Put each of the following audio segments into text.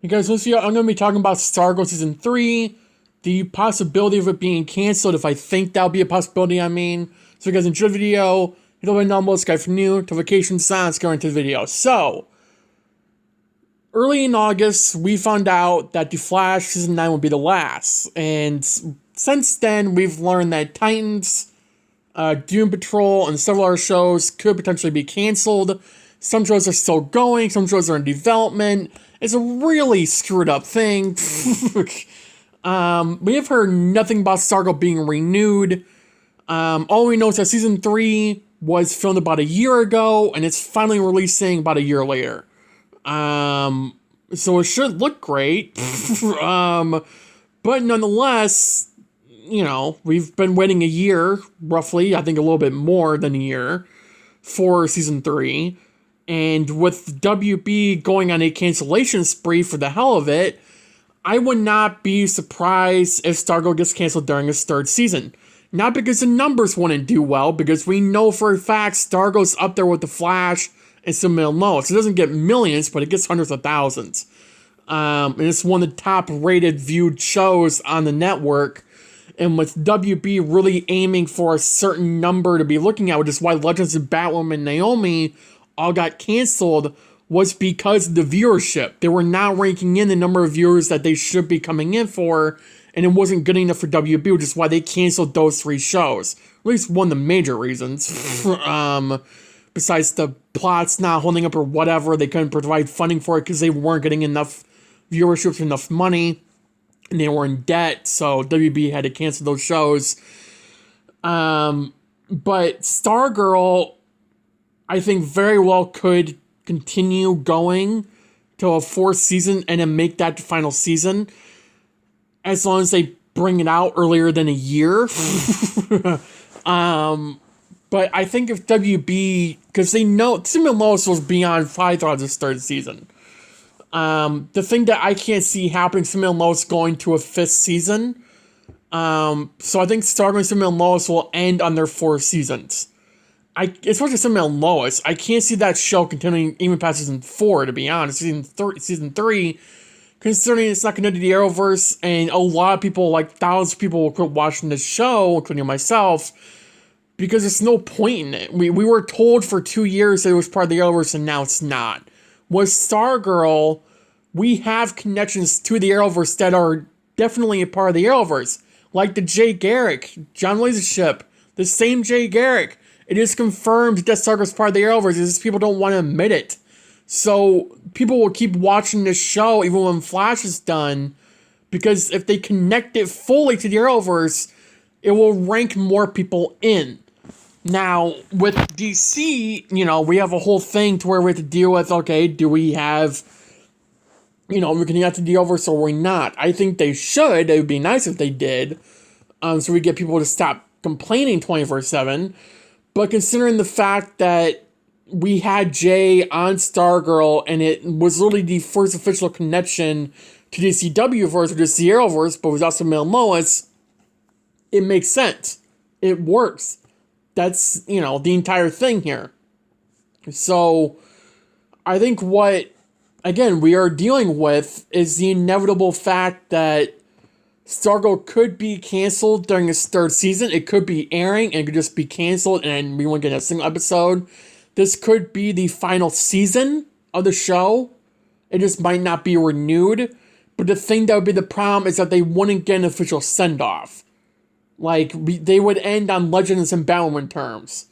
Because this year I'm going to be talking about Stargirl Season 3, the possibility of it being canceled, if I think that'll be a possibility, I mean. So if you guys enjoyed the video, hit the bell down below, subscribe for new, notifications on, let's go into the video. So, early in August, we found out that The Flash Season 9 would be the last. And since then, we've learned that Titans, Doom Patrol, and several other shows could potentially be canceled. Some shows are still going, some shows are in development. It's a really screwed up thing. We have heard nothing about Stargirl being renewed. All we know is that Season 3 was filmed about a year ago, and it's finally releasing about a year later. So it should look great. But nonetheless, you know, we've been waiting a year, roughly, I think a little bit more than a year, for Season 3. And with WB going on a cancellation spree for the hell of it, I would not be surprised if Stargirl gets canceled during its third season. Not because the numbers wouldn't do well, because we know for a fact Stargirl's up there with The Flash and Supergirl and Lois. It doesn't get millions, but it gets hundreds of thousands. And it's one of the top rated viewed shows on the network. And with WB really aiming for a certain number to be looking at, which is why Legends of Batwoman and Naomi all got canceled, was because of the viewership. They were not ranking in the number of viewers that they should be coming in for, and it wasn't good enough for WB, which is why they canceled those three shows. At least one of the major reasons. Besides the plots not holding up or whatever, they couldn't provide funding for it because they weren't getting enough viewership, enough money, and they were in debt, so WB had to cancel those shows. But Stargirl, I think very well could continue going to a fourth season and then make that the final season, as long as they bring it out earlier than a year. But I think if WB, because they know Tim and Lois was beyond 5 throughout this third season. The thing that I can't see happening, Tim and Lois going to a fifth season. So I think Stargirl and Tim and Lois will end on their 4 seasons. Especially Tim and Lois, I can't see that show continuing even past season 4, to be honest. Season 3, considering it's not connected to the Arrowverse, and a lot of people, like thousands of people, will quit watching this show, including myself, because there's no point in it. We were told for 2 years that it was part of the Arrowverse, and now it's not. With Stargirl, we have connections to the Arrowverse that are definitely a part of the Arrowverse. Like the Jay Garrick, John Williams' ship, the same Jay Garrick. It is confirmed that Stargirl's part of the Arrowverse, it's just people don't want to admit it. So people will keep watching this show even when Flash is done, because if they connect it fully to the Arrowverse, it will rank more people in. Now, with DC, you know, we have a whole thing to where we have to deal with, okay, do we have, you know, we can connect to the Arrowverse or we not? I think they should. It would be nice if they did, so we get people to stop complaining 24/7. But considering the fact that we had Jay on Stargirl, and it was literally the first official connection to the CW-verse, which is the Arrowverse, but was also Mel and Lois, it makes sense. It works. That's, you know, the entire thing here. So, I think what, again, we are dealing with is the inevitable fact that Stargirl could be canceled during its third season. It could be airing, and it could just be canceled, and we won't get a single episode. This could be the final season of the show. It just might not be renewed. But the thing that would be the problem is that they wouldn't get an official send-off. Like, they would end on Legends and Batwoman terms.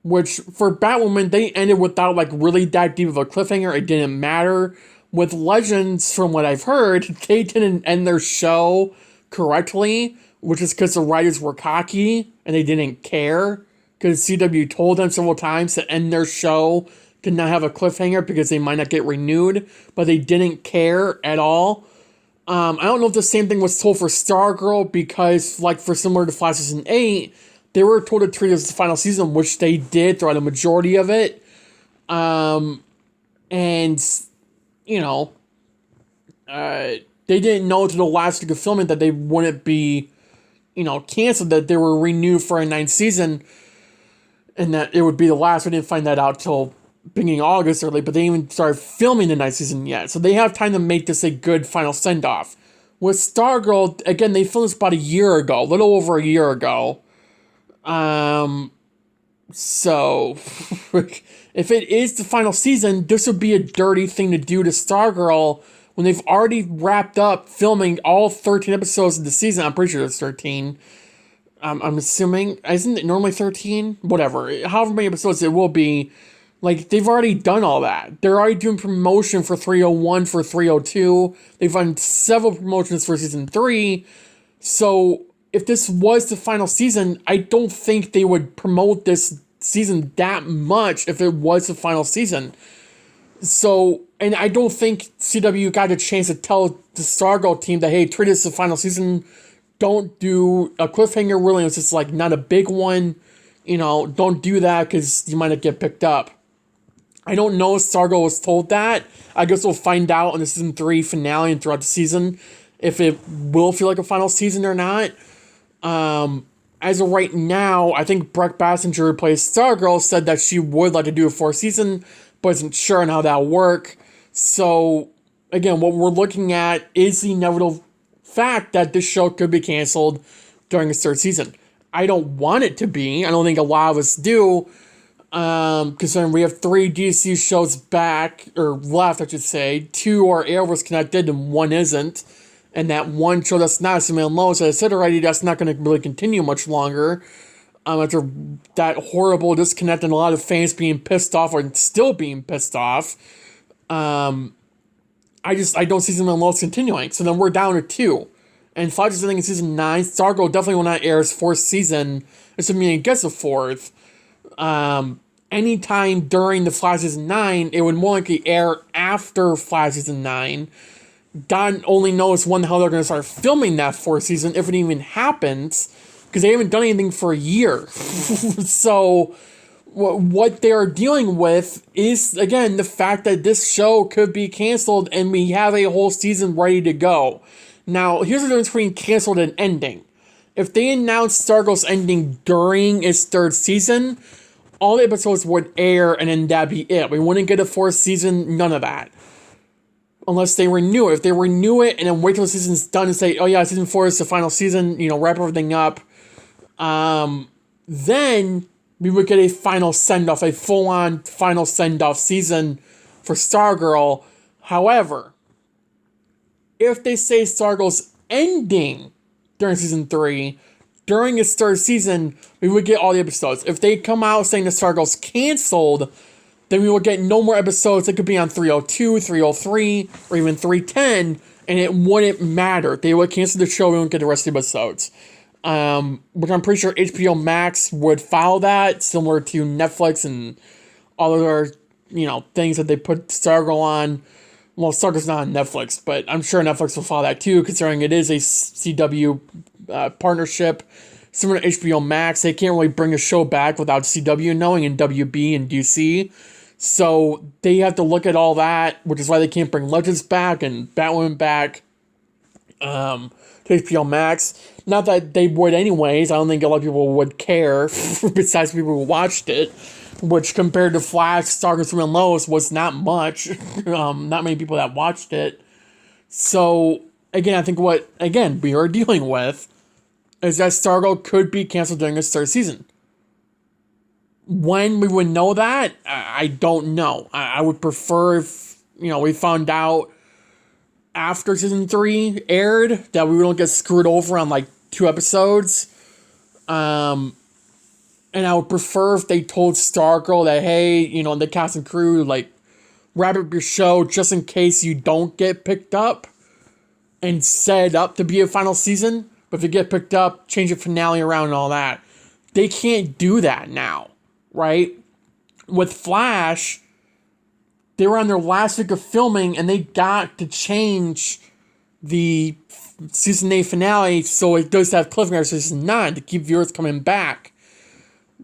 Which, for Batwoman, they ended without, like, really that deep of a cliffhanger. It didn't matter. With Legends, from what I've heard, they didn't end their show correctly, which is because the writers were cocky and they didn't care, because CW told them several times to end their show to not have a cliffhanger because they might not get renewed, but they didn't care at all. I don't know if the same thing was told for Stargirl, because, like, for similar to Flash Season 8, they were told to treat it as the final season, which they did throughout a majority of it. And, you know, they didn't know until the last week of filming that they wouldn't be, you know, canceled, that they were renewed for a 9th season, and that it would be the last. We didn't find that out till beginning of August early, but they didn't even started filming the ninth season yet. So they have time to make this a good final send-off. With Stargirl, again, they filmed this about a year ago, a little over a year ago. So, if it is the final season, this would be a dirty thing to do to Stargirl when they've already wrapped up filming all 13 episodes of the season. I'm pretty sure it's 13. I'm assuming. Isn't it normally 13? Whatever. However many episodes it will be. Like, they've already done all that. They're already doing promotion for 301, for 302. They've done several promotions for season 3. So, if this was the final season, I don't think they would promote this season that much if it was the final season. So, and I don't think CW got a chance to tell the Stargirl team that, hey, treat this as the final season. Don't do a cliffhanger, really. It's just like not a big one. You know, don't do that because you might not get picked up. I don't know if Stargirl was told that. I guess we'll find out in the season 3 finale and throughout the season if it will feel like a final season or not. As of right now, I think Brett Bassinger, who plays Stargirl, said that she would like to do a 4th season, but isn't sure on how that will work. So, again, what we're looking at is the inevitable fact that this show could be canceled during its 3rd season. I don't want it to be. I don't think a lot of us do. Considering we have 3 DC shows back, or left, I should say. 2 are Arrowverse connected and 1 isn't. And that 1 show that's not Superman and Lois, as I said already, that's not going to really continue much longer. After that horrible disconnect and a lot of fans being pissed off or still being pissed off. I don't see Superman and Lois continuing. So then we're down to 2. And Flash is ending in season 9. Stargirl definitely will not air its 4th season. Assuming it gets a 4th. Anytime during the Flash season 9, it would more likely air after Flash season 9. God only knows when the hell they're going to start filming that 4th season, if it even happens, because they haven't done anything for a year. So, what they're dealing with is, again, the fact that this show could be canceled and we have a whole season ready to go. Now, here's the difference between canceled and ending. If they announce Stargirl's ending during its 3rd season, all the episodes would air and then that'd be it. We wouldn't get a 4th season, none of that. Unless they renew it. If they renew it and then wait till the season's done and say, oh yeah, season 4 is the final season, wrap everything up, then we would get a final send-off, a full-on final send-off season for Stargirl. However, if they say Stargirl's ending during season 3, during its 3rd season, we would get all the episodes. If they come out saying that Stargirl's canceled, then we will get no more episodes. It could be on 302, 303, or even 310, and it wouldn't matter. They would cancel the show, we wouldn't get the rest of the episodes. Which I'm pretty sure HBO Max would follow that, similar to Netflix and all other, things that they put Stargirl on. Well, Stargirl's not on Netflix, but I'm sure Netflix will follow that too, considering it is a CW partnership. Similar to HBO Max, they can't really bring a show back without CW knowing, and WB and DC. So they have to look at all that, which is why they can't bring Legends back and Batwoman back to HBO Max. Not that they would anyways. I don't think a lot of people would care, besides people who watched it. Which, compared to Flash, Stargirl, Superman, Lois, was not much. Not many people that watched it. So, again, I think what, we are dealing with is that Stargirl could be canceled during its 3rd season. When we would know that, I don't know. I would prefer if, we found out after season 3 aired, that we don't get screwed over on, 2 episodes. And I would prefer if they told Stargirl that, hey, the cast and crew, wrap up your show just in case you don't get picked up and set it up to be a final season. But if you get picked up, change your finale around and all that. They can't do that now, right? With Flash, they were on their last week of filming and they got to change the season 8 finale so it does have cliffhanger season 9 to keep viewers coming back.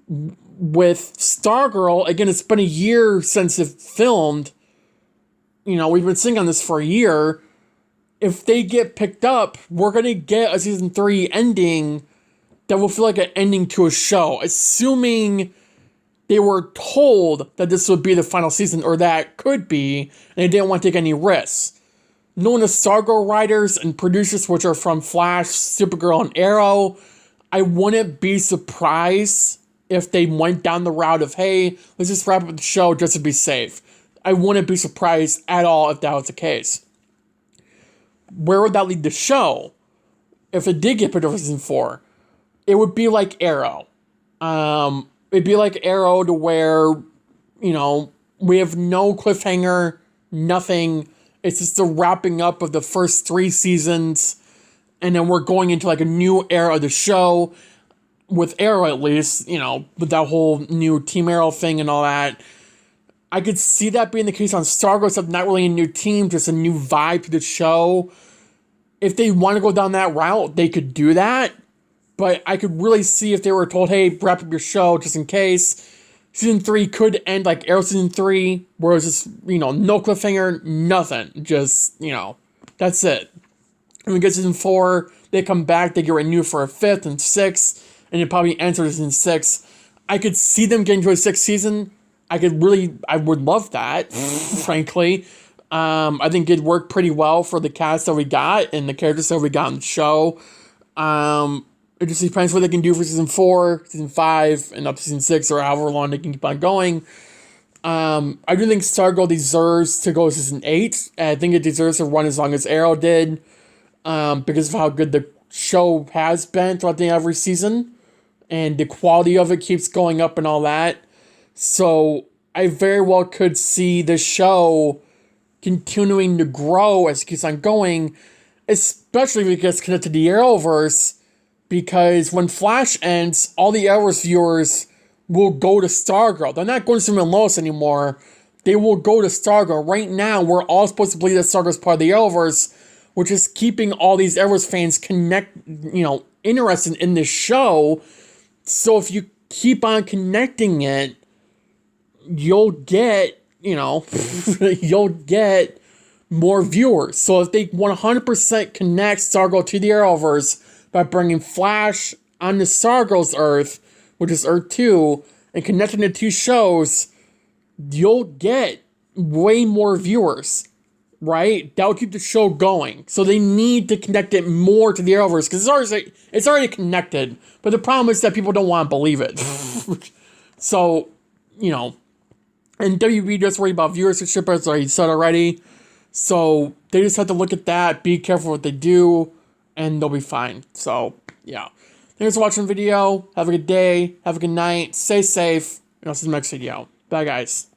With Stargirl, again, it's been a year since it filmed. We've been sitting on this for a year. If they get picked up, we're going to get a season 3 ending that will feel like an ending to a show. Assuming they were told that this would be the final season, or that could be, and they didn't want to take any risks. Knowing the Stargirl writers and producers, which are from Flash, Supergirl, and Arrow, I wouldn't be surprised if they went down the route of, hey, let's just wrap up the show just to be safe. I wouldn't be surprised at all if that was the case. Where would that lead the show? If it did get put over season 4, it would be like Arrow. It'd be like Arrow to where, we have no cliffhanger, nothing. It's just the wrapping up of the first 3 seasons, and then we're going into like a new era of the show, with Arrow at least, with that whole new Team Arrow thing and all that. I could see that being the case on Stargirl, except not really a new team, just a new vibe to the show. If they want to go down that route, they could do that, but I could really see if they were told, hey, wrap up your show just in case. Season 3 could end like Arrow Season 3, where it's just, no cliffhanger, nothing. Just, that's it. And we get Season 4, they come back, they get renewed for a 5th and 6th, and it probably ends with Season 6. I could see them getting to a 6th season. I would love that, frankly. I think it'd work pretty well for the cast that we got and the characters that we got on the show. It just depends what they can do for Season 4, Season 5, and up to Season 6, or however long they can keep on going. I do think Stargirl deserves to go to Season 8. I think it deserves to run as long as Arrow did, because of how good the show has been throughout every season, and the quality of it keeps going up and all that. So I very well could see the show continuing to grow as it keeps on going, especially if it gets connected to the Arrowverse. Because when Flash ends, all the Arrowverse viewers will go to Stargirl. They're not going to Superman and Lois anymore. They will go to Stargirl. Right now, we're all supposed to believe that Stargirl's part of the Arrowverse, which is keeping all these Arrowverse fans interested in this show. So if you keep on connecting it, you'll get, you'll get more viewers. So if they 100% connect Stargirl to the Arrowverse by bringing Flash onto Stargirl's Earth, which is Earth 2, and connecting the 2 shows, you'll get way more viewers, right? That'll keep the show going. So they need to connect it more to the Arrowverse, because it's already connected. But the problem is that people don't want to believe it. So, and WB just worry about viewership, as I said already. So they just have to look at that, be careful what they do, and they'll be fine. So, yeah. Thanks for watching the video. Have a good day. Have a good night. Stay safe. And I'll see you in the next video. Bye, guys.